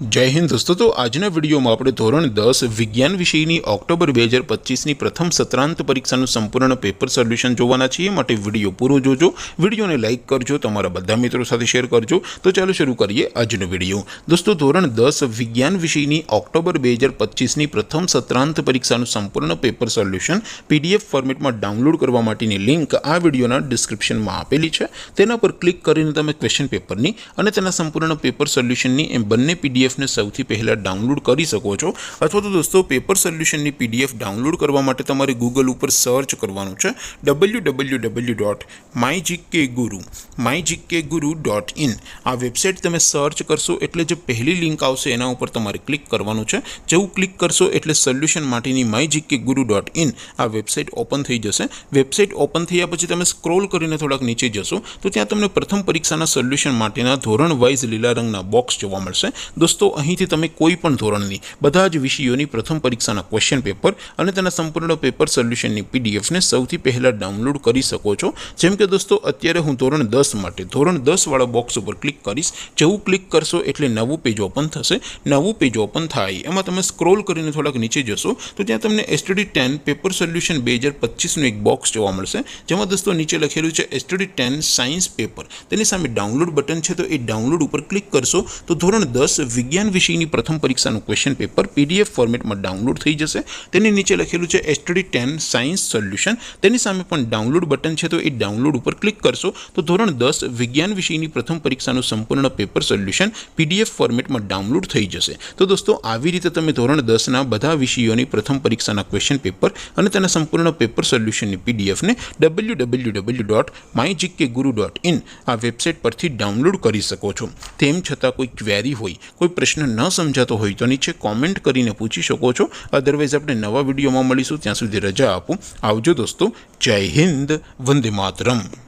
जय हिंद दोस्तों। तो आजना विडियो में આપણે ધોરણ 10 વિજ્ઞાન વિષયની ઓક્ટોબર 2025ની પ્રથમ સત્રાંત પરીક્ષાનું સંપૂર્ણ પેપર સોલ્યુશન જોવાના છીએ। માટે વિડિયો પૂરો જોજો, વિડિયોને લાઈક કરજો, તમારા બધા મિત્રો સાથે શેર કરજો। તો ચાલો શરૂ કરીએ આજનો વિડિયો। દોસ્તો ધોરણ 10 વિજ્ઞાન વિષયની ઓક્ટોબર 2025ની પ્રથમ સત્રાંત પરીક્ષાનું સંપૂર્ણ પેપર સોલ્યુશન પીડીએફ ફોર્મેટમાં ડાઉનલોડ કરવા માટેની લિંક આ વિડિયોના ડિસ્ક્રિપ્શનમાં આપેલી છે। તેના પર ક્લિક કરીને તમે ક્વેશ્ચન પેપરની અને તેના સંપૂર્ણ પેપર સોલ્યુશનની એમ બંને પીડીએફ ने સૌથી પહેલા ડાઉનલોડ કરી શકો છો। અથવા તો દોસ્તો પેપર સોલ્યુશનની પીડીએફ ડાઉનલોડ કરવા માટે તમારે ગૂગલ ઉપર સર્ચ કરવાનું છે www.mygkguru.in। આ વેબસાઇટ તમે સર્ચ કરશો એટલે જે પહેલી લિંક આવશે એના ઉપર તમારે ક્લિક કરવાનું છે। જેવું ક્લિક કરશો એટલે સોલ્યુશન માટેની mygkguru.in આ વેબસાઇટ ઓપન થઈ જશે। વેબસાઇટ ઓપન થયા પછી તમે સ્ક્રોલ કરીને થોડાક નીચે જશો તો ત્યાં તમને પ્રથમ પરીક્ષાના સોલ્યુશન માટેના ધોરણ વાઇઝ લીલા રંગના બોક્સ જોવા મળશે। दोस्तों અહીંથી તમે કોઈ પણ ધોરણની બધા જ વિષયોની પ્રથમ પરીક્ષાના ક્વેશ્ચન પેપર અને તેના સંપૂર્ણ પેપર સોલ્યુશનની પીડીએફને સૌથી પહેલા ડાઉનલોડ કરી શકો છો। જેમ કે દોસ્તો અત્યારે હું ધોરણ 10 માટે ધોરણ 10 વાળા બોક્સ ઉપર ક્લિક કરીશ। જેવું ક્લિક કરશો એટલે નવું પેજ ઓપન થશે। નવું પેજ ઓપન થાય એમાં તમે સ્ક્રોલ કરીને થોડાક નીચે જશો તો ત્યાં તમને STD10 પેપર સોલ્યુશન 2025નું એક બોક્સ જોવા મળશે। જેમાં દોસ્તો નીચે લખેલું છે STD10 સાયન્સ પેપર, તેની સામે ડાઉનલોડ બટન છે તો એ ડાઉનલોડ ઉપર ક્લિક કરશો તો ધોરણ 10 વિજ્ઞાન વિષયની પ્રથમ પરીક્ષાનું ક્વેશ્ચન પેપર પીડીએફ ફોર્મેટમાં ડાઉનલોડ થઈ જશે। તેની નીચે લખેલું છે STD10 સાયન્સ સોલ્યુશન, તેની સામે પણ ડાઉનલોડ બટન છે તો એ ડાઉનલોડ ઉપર ક્લિક કરશો તો ધોરણ 10 વિજ્ઞાન વિષયની પ્રથમ પરીક્ષાનું સંપૂર્ણ પેપર સોલ્યુશન પીડીએફ ફોર્મેટમાં ડાઉનલોડ થઈ જશે। તો દોસ્તો આવી રીતે તમે ધોરણ 10ના બધા વિષયોની પ્રથમ પરીક્ષાના ક્વેશ્ચન પેપર અને તેના સંપૂર્ણ પેપર સોલ્યુશનની પીડીએફને www.mygkguru.in આ વેબસાઇટ પરથી ડાઉનલોડ કરી શકો છો। તેમ છતાં કોઈ ક્વેરી હોય, કોઈ प्रश्न न समझातो होय तो नीचे कॉमेंट करीने पूछी शको छो। अदरवाइज आपणे नवा विडियो में मळीशुं, त्यां सुधी रजा आपो। आवजो दोस्तों। जय हिंद, वंदे मातरम।